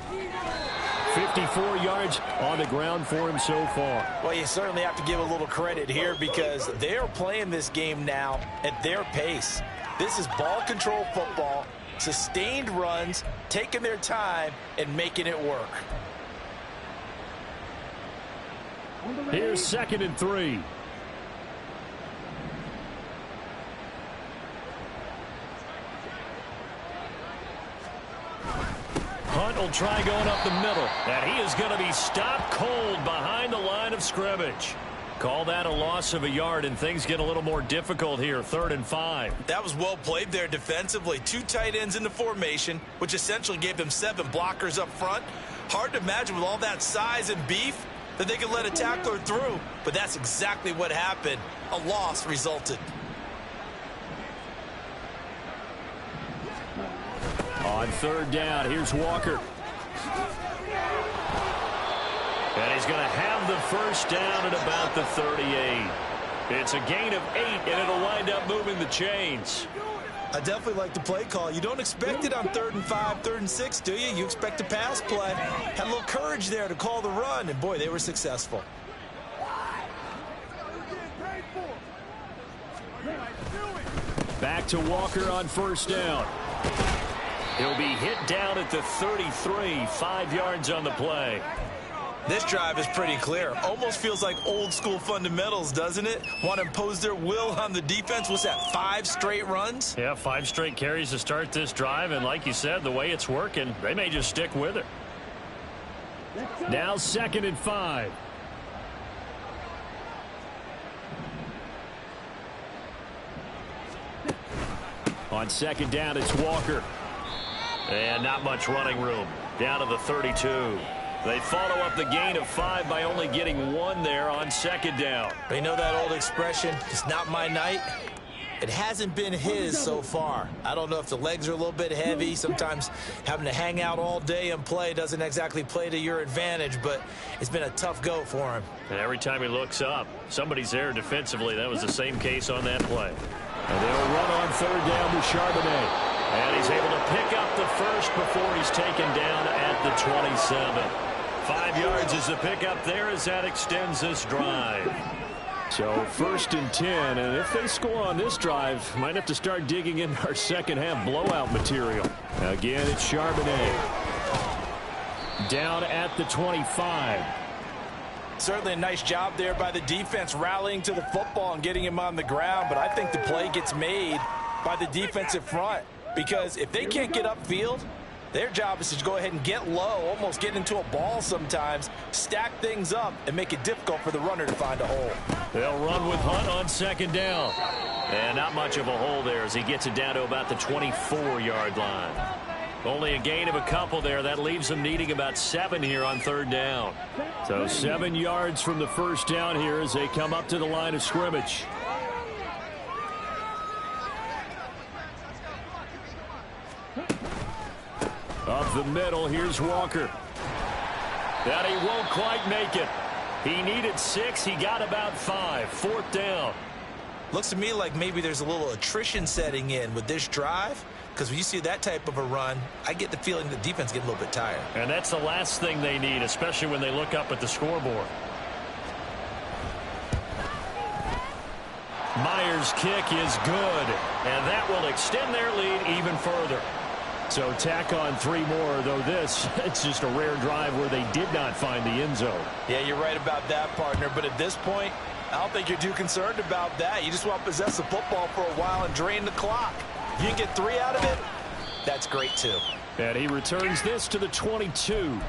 54 yards on the ground for him so far. Well, you certainly have to give a little credit here, because they are playing this game now at their pace. This is ball control football, sustained runs, taking their time, and making it work. Here's 2nd and 3. Hunt will try going up the middle, and he is going to be stopped cold behind the line of scrimmage. Call that a loss of a yard, and things get a little more difficult here. 3rd and 5. That was well played there defensively. 2 tight ends in the formation, which essentially gave them 7 blockers up front. Hard to imagine with all that size and beef that they could let a tackler through, but that's exactly what happened. A loss resulted. On 3rd down, here's Walker. And he's going to have the first down at about the 38. It's a gain of 8, and it'll wind up moving the chains. I definitely like the play call. You don't expect it on 3rd and 5, 3rd and 6, do you? You expect a pass play. Had a little courage there to call the run, and boy, they were successful. Back to Walker on 1st down. He'll be hit down at the 33, 5 yards on the play. This drive is pretty clear. Almost feels like old school fundamentals, doesn't it? Want to impose their will on the defense. What's that, 5 straight runs? Yeah, 5 straight carries to start this drive, and like you said, the way it's working, they may just stick with it. Now 2nd and 5. On 2nd down, it's Walker. And not much running room. Down to the 32. They follow up the gain of 5 by only getting 1 there on 2nd down. You know that old expression, it's not my night? It hasn't been his so far. I don't know if the legs are a little bit heavy. Sometimes having to hang out all day and play doesn't exactly play to your advantage, but it's been a tough go for him. And every time he looks up, somebody's there defensively. That was the same case on that play. And they'll run on 3rd down to Charbonnet. And he's able to pick up the first before he's taken down at the 27. 5 yards is the pickup there as that extends this drive. So 1st and 10, and if they score on this drive, might have to start digging in our second half blowout material. Again, it's Charbonnet. Down at the 25. Certainly a nice job there by the defense rallying to the football and getting him on the ground, but I think the play gets made by the defensive front, because if they can't get upfield, their job is to go ahead and get low, almost get into a ball sometimes, stack things up, and make it difficult for the runner to find a hole. They'll run with Hunt on 2nd down. And not much of a hole there as he gets it down to about the 24-yard line. Only a gain of a couple there. That leaves them needing about 7 here on 3rd down. So 7 yards from the first down here as they come up to the line of scrimmage. Up the middle, here's Walker. That he won't quite make it. He needed 6. He got about 5. 4th down. Looks to me like maybe there's a little attrition setting in with this drive, because when you see that type of a run, I get the feeling the defense getting a little bit tired. And that's the last thing they need, especially when they look up at the scoreboard. Myers' kick is good, and that will extend their lead even further. So tack on 3 more, though this, it's just a rare drive where they did not find the end zone. Yeah, you're right about that, partner. But at this point, I don't think you're too concerned about that. You just want to possess the football for a while and drain the clock. If you can get 3 out of it, that's great, too. And he returns this to the 22.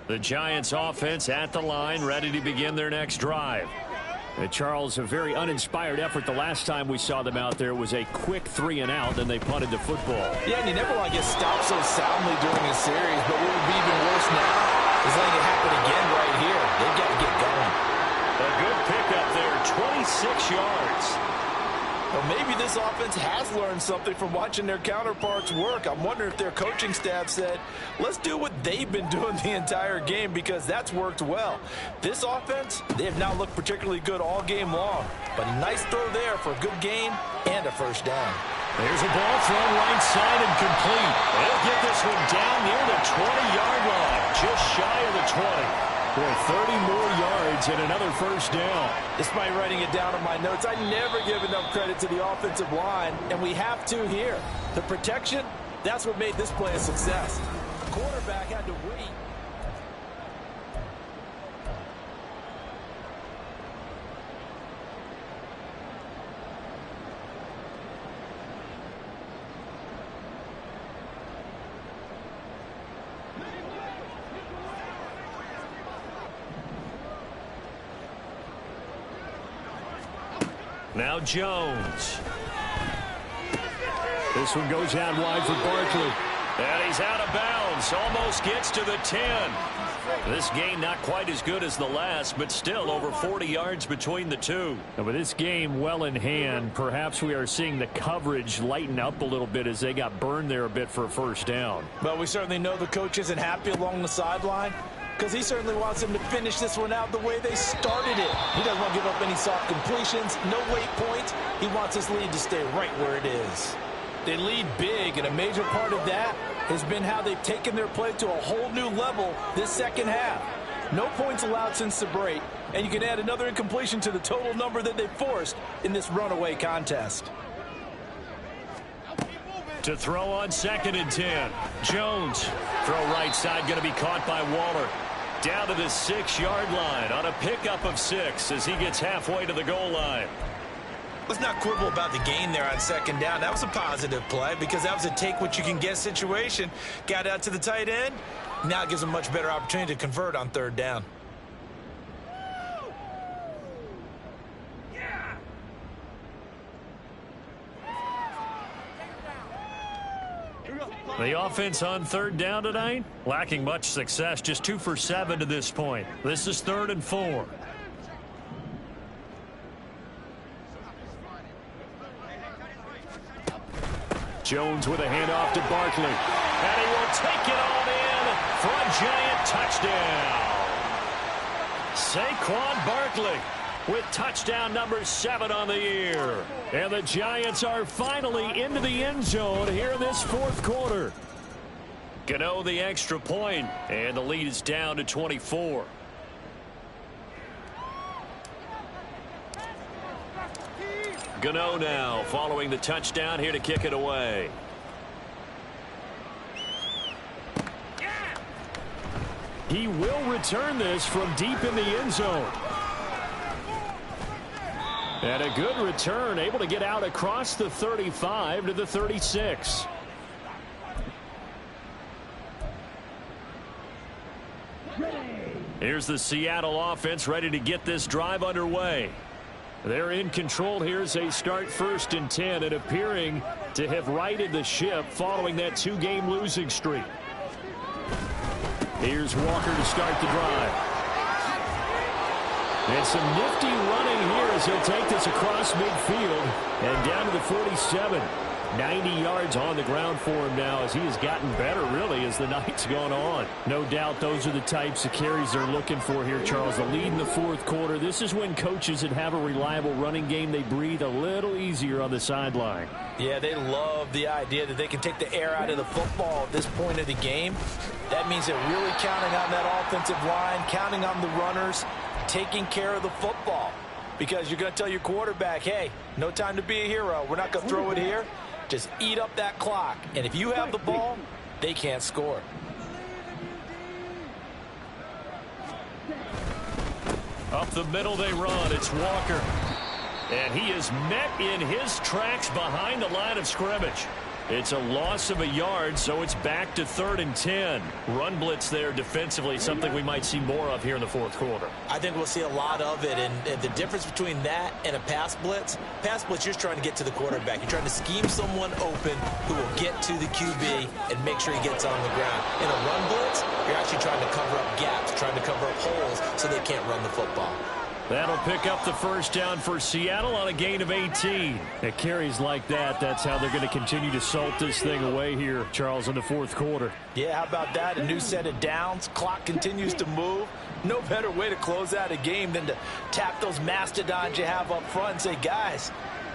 The Giants offense at the line, ready to begin their next drive. Charles, a very uninspired effort the last time we saw them out there. It was a quick 3 and out, then they punted the football. Yeah, and you never want to get stopped so soundly during a series, but what would be even worse now is letting it happen again right here. They've got to get going. A good pickup there, 26 yards. Well, maybe this offense has learned something from watching their counterparts work. I'm wondering if their coaching staff said, let's do what they've been doing the entire game, because that's worked well. This offense, they have not looked particularly good all game long, but a nice throw there for a good gain and a first down. There's a ball thrown right side and complete. They'll get this one down near the 20-yard line, just shy of the 20. Boy, 30 more yards and another first down. Despite writing it down on my notes, I never give enough credit to the offensive line, and we have to here. The protection, that's what made this play a success. The quarterback had to wait. Now Jones. This one goes out wide for Barkley. And he's out of bounds. Almost gets to the 10. This game not quite as good as the last, but still over 40 yards between the two. And with this game well in hand, perhaps we are seeing the coverage lighten up a little bit as they got burned there a bit for a first down. Well, we certainly know the coach isn't happy along the sideline, because he certainly wants them to finish this one out the way they started it. He doesn't want to give up any soft completions, no late points. He wants his lead to stay right where it is. They lead big, and a major part of that has been how they've taken their play to a whole new level this second half. No points allowed since the break, and you can add another incompletion to the total number that they forced in this runaway contest. To throw on 2nd and 10. Jones. Throw right side, going to be caught by Waller. Down to the 6-yard line on a pickup of 6 as he gets halfway to the goal line. Let's not quibble about the gain there on 2nd down. That was a positive play, because that was a take-what-you-can-get situation. Got out to the tight end. Now it gives them a much better opportunity to convert on 3rd down. The offense on 3rd down tonight, lacking much success, just 2 for 7 to this point. This is 3rd and 4. Jones with a handoff to Barkley. And he will take it on in for a giant touchdown. Saquon Barkley with touchdown number 7 on the year. And the Giants are finally into the end zone here in this 4th quarter. Gano the extra point, and the lead is down to 24. Gano now following the touchdown here to kick it away. He will return this from deep in the end zone. And a good return, able to get out across the 35 to the 36. Here's the Seattle offense ready to get this drive underway. They're in control here as they start 1st and 10 and appearing to have righted the ship following that 2-game losing streak. Here's Walker to start the drive. And some nifty running here as he'll take this across midfield and down to the 47. 90 yards on the ground for him now as he has gotten better, really, as the night's gone on. No doubt those are the types of carries they're looking for here, Charles. The lead in the fourth quarter. This is when coaches that have a reliable running game, they breathe a little easier on the sideline. Yeah, they love the idea that they can take the air out of the football at this point of the game. That means they're really counting on that offensive line, counting on the runners, taking care of the football. Because you're going to tell your quarterback, hey, no time to be a hero. We're not going to throw it here. Just eat up that clock. And if you have the ball, they can't score. Up the middle they run. It's Walker. And he is met in his tracks behind the line of scrimmage. It's a loss of a yard, so it's back to 3rd and 10. Run blitz there defensively, something we might see more of here in the fourth quarter. I think we'll see a lot of it, and the difference between that and a pass blitz, you're just trying to get to the quarterback. You're trying to scheme someone open who will get to the QB and make sure he gets on the ground. In a run blitz, you're actually trying to cover up gaps, trying to cover up holes so they can't run the football. That'll pick up the first down for Seattle on a gain of 18. It carries like that. That's how they're going to continue to salt this thing away here, Charles, in the fourth quarter. Yeah, how about that? A new set of downs. Clock continues to move. No better way to close out a game than to tap those mastodons you have up front and say, guys,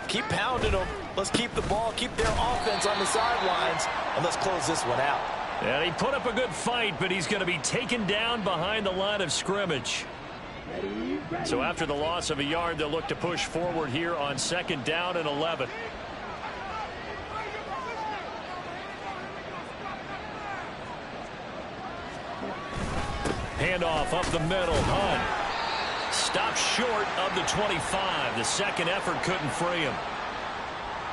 keep pounding them. Let's keep the ball, keep their offense on the sidelines, and let's close this one out. And he put up a good fight, but he's going to be taken down behind the line of scrimmage. So after the loss of a yard, they'll look to push forward here on 2nd down and 11. Handoff up the middle. Hunt stopped short of the 25. The second effort couldn't free him.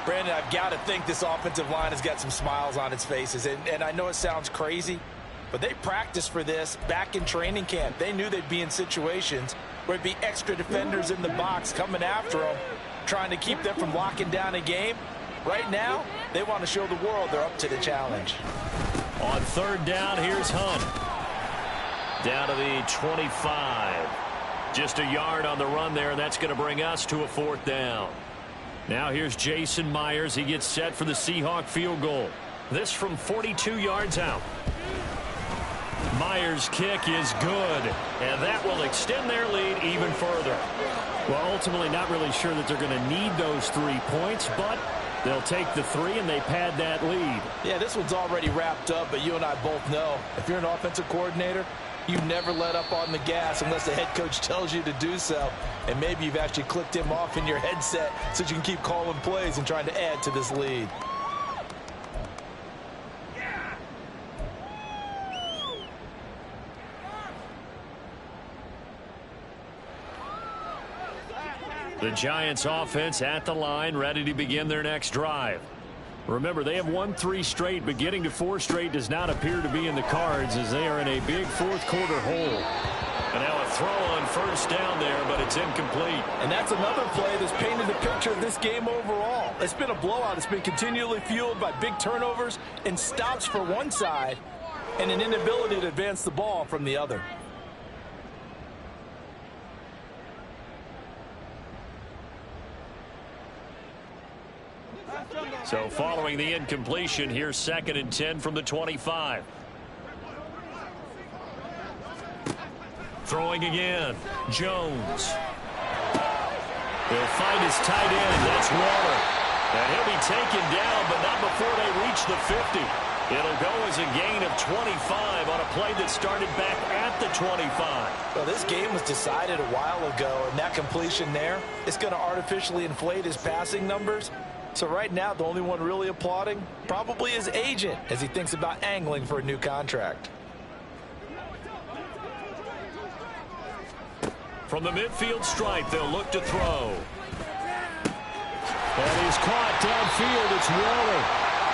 Brandon, I've got to think this offensive line has got some smiles on its faces. And I know it sounds crazy, but they practiced for this back in training camp. They knew they'd be in situations where it'd be extra defenders in the box coming after them, trying to keep them from locking down a game. Right now, they want to show the world they're up to the challenge. On 3rd down, here's Hunt. Down to the 25. Just a yard on the run there, and that's going to bring us to a 4th down. Now here's Jason Myers. He gets set for the Seahawk field goal. This from 42 yards out. Myers' kick is good, and that will extend their lead even further. Well, ultimately not really sure that they're going to need those 3 points, but they'll take the 3 and they pad that lead. Yeah, this one's already wrapped up, but you and I both know if you're an offensive coordinator, you never let up on the gas unless the head coach tells you to do so. And maybe you've actually clicked him off in your headset so you can keep calling plays and trying to add to this lead. The Giants offense at the line, ready to begin their next drive. Remember, they have won 3 straight, but getting to 4 straight does not appear to be in the cards as they are in a big fourth quarter hole. And now a throw on 1st down there, but it's incomplete. And that's another play that's painted the picture of this game overall. It's been a blowout. It's been continually fueled by big turnovers and stops for one side and an inability to advance the ball from the other. So following the incompletion, here's 2nd and 10 from the 25. Throwing again. Jones. He'll find his tight end. That's Waller. And he'll be taken down, but not before they reach the 50. It'll go as a gain of 25 on a play that started back at the 25. Well, this game was decided a while ago, and that completion there is going to artificially inflate his passing numbers. So right now, the only one really applauding probably his agent as he thinks about angling for a new contract. From the midfield stripe, they'll look to throw. And he's caught downfield. It's Waller.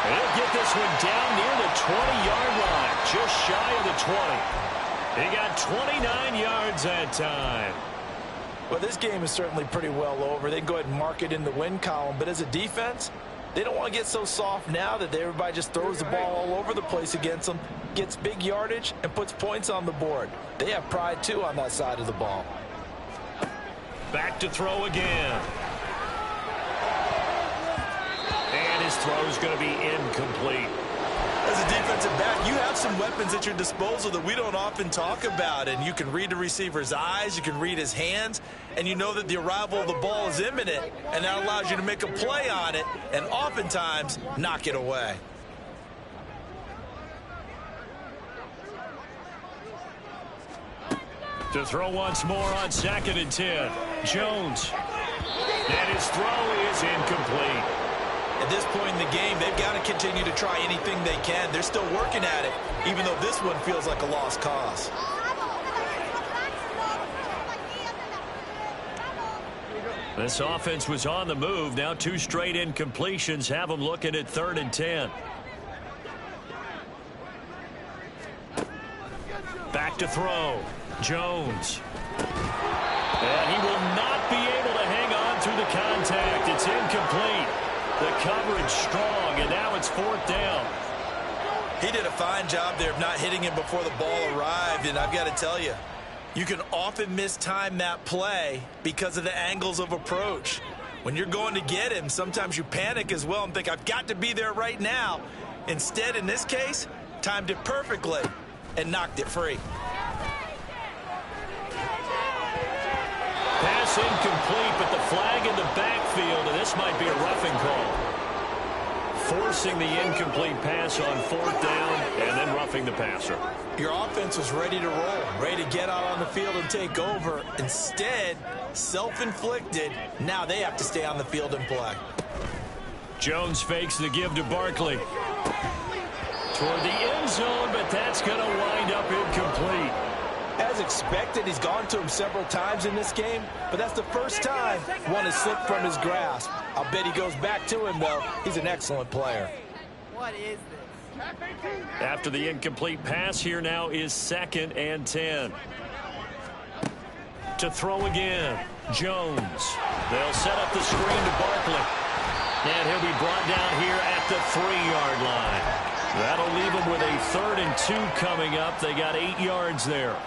And he'll get this one down near the 20-yard line, just shy of the 20. He got 29 yards that time. Well, this game is certainly pretty well over. They can go ahead and mark it in the win column. But as a defense, they don't want to get so soft now that everybody just throws the ball all over the place against them, gets big yardage, and puts points on the board. They have pride, too, on that side of the ball. Back to throw again. And his throw is going to be incomplete. As a defensive back, you have some weapons at your disposal that we don't often talk about. And you can read the receiver's eyes, you can read his hands, and you know that the arrival of the ball is imminent. And that allows you to make a play on it and oftentimes knock it away. To throw once more on 2nd and 10. Jones. And his throw is incomplete. At this point in the game, they've got to continue to try anything they can. They're still working at it, even though this one feels like a lost cause. This offense was on the move. Now 2 straight incompletions have them looking at 3rd and 10. Back to throw. Jones. And he will not be able to hang on through the contact. It's incomplete. The coverage strong, and now it's 4th down. He did a fine job there of not hitting him before the ball arrived, and I've got to tell you, you can often mistime that play because of the angles of approach. When you're going to get him, sometimes you panic as well and think, I've got to be there right now. Instead, in this case, timed it perfectly and knocked it free. Pass incomplete, but the flag in the backfield, and this might be a roughing call. Forcing the incomplete pass on 4th down and then roughing the passer. Your offense was ready to roll, ready to get out on the field and take over. Instead, self-inflicted, now they have to stay on the field and play. Jones fakes the give to Barkley. Toward the end zone, but that's going to wind up incomplete. As expected, he's gone to him several times in this game, but that's the first time one has slipped from his grasp. I'll bet he goes back to him, though. He's an excellent player. What is this? After the incomplete pass, here now is 2nd and 10. To throw again, Jones. They'll set up the screen to Barkley. And he'll be brought down here at the 3-yard line. That'll leave them with a 3rd and 2 coming up. They got 8 yards there.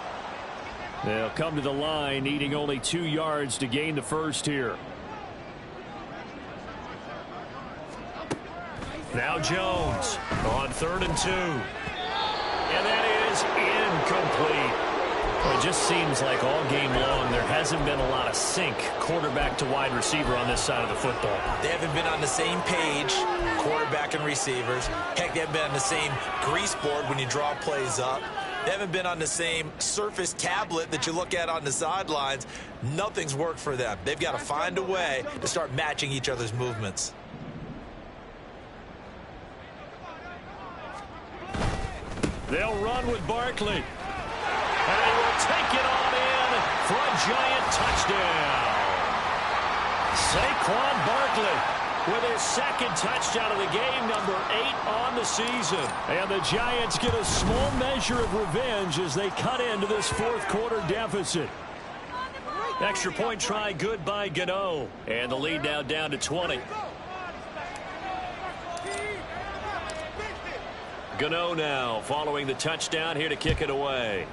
They'll come to the line, needing only 2 yards to gain the first here. Now Jones on 3rd and 2. And that is incomplete. It just seems like all game long there hasn't been a lot of sync quarterback to wide receiver on this side of the football. They haven't been on the same page, quarterback and receivers. Heck, they haven't been on the same grease board when you draw plays up. They haven't been on the same surface tablet that you look at on the sidelines. Nothing's worked for them. They've got to find a way to start matching each other's movements. They'll run with Barkley. And he will take it on in for a giant touchdown. Saquon Barkley with his 2nd touchdown of the game, number 8 on the season. And the Giants get a small measure of revenge as they cut into this 4th quarter deficit. Extra point try good by Gano. And the lead now down to 20. Gano now following the touchdown here to kick it away.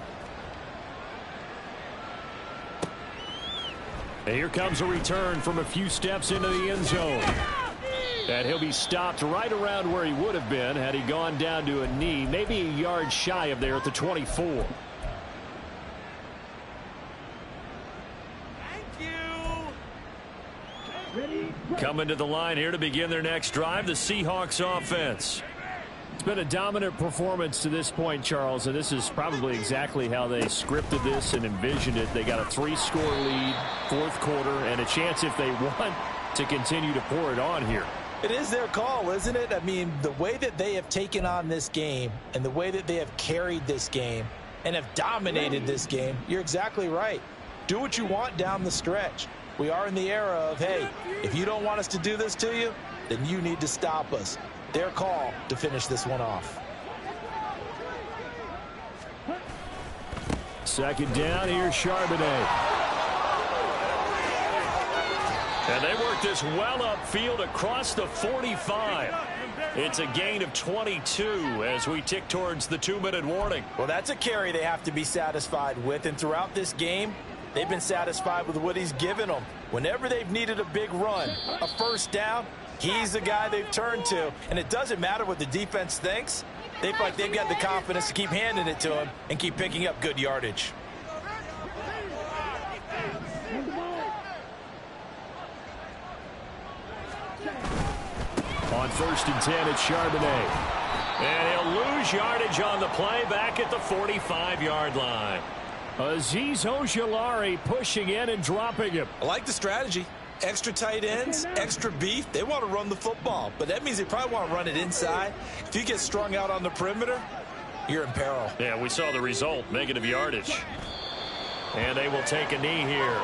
And here comes a return from a few steps into the end zone. And he'll be stopped right around where he would have been had he gone down to a knee, maybe a yard shy of there at the 24. Coming to the line here to begin their next drive, the Seahawks offense. It's been a dominant performance to this point, Charles, and this is probably exactly how they scripted this and envisioned it. They got a 3-score lead, 4th quarter, and a chance if they want to continue to pour it on here. It is their call, isn't it? I mean, the way that they have taken on this game and the way that they have carried this game and have dominated this game, you're exactly right. Do what you want down the stretch. We are in the era of, hey, if you don't want us to do this to you, then you need to stop us. Their call to finish this one off. 2nd down, here's Charbonnet. And they work this well upfield across the 45. It's a gain of 22 as we tick towards the 2-minute warning. Well, that's a carry they have to be satisfied with. And throughout this game, They've been satisfied with what he's given them. Whenever they've needed a big run, a first down, he's the guy they've turned to. And it doesn't matter what the defense thinks. They feel like they've got the confidence to keep handing it to him and keep picking up good yardage. On 1st and 10, it's Charbonnet. And he'll lose yardage on the play back at the 45-yard line. Azeez Ojulari pushing in and dropping him. I like the strategy. Extra tight ends, extra beef. They want to run the football, but that means they probably want to run it inside. If you get strung out on the perimeter, you're in peril. Yeah, we saw the result, negative yardage. And they will take a knee here.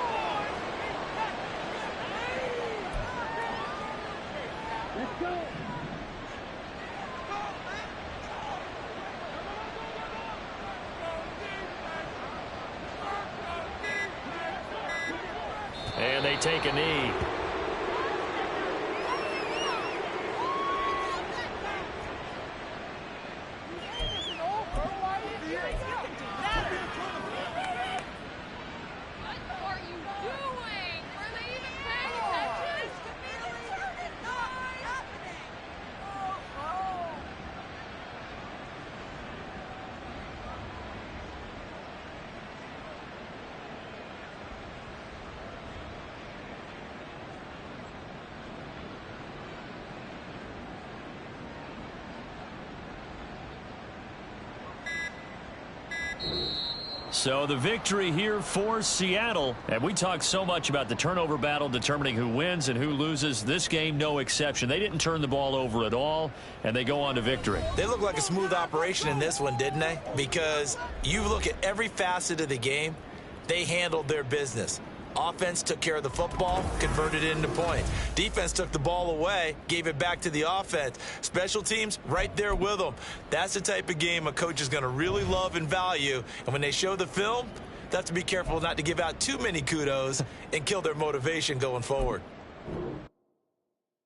And they take a knee. So the victory here for Seattle. And we talked so much about the turnover battle determining who wins and who loses. This game, no exception. They didn't turn the ball over at all, and they go on to victory. They look like a smooth operation in this one, didn't they? Because you look at every facet of the game, they handled their business. Offense took care of the football, converted it into points. Defense took the ball away, gave it back to the offense. Special teams, right there with them. That's the type of game a coach is going to really love and value. And when they show the film, they have to be careful not to give out too many kudos and kill their motivation going forward.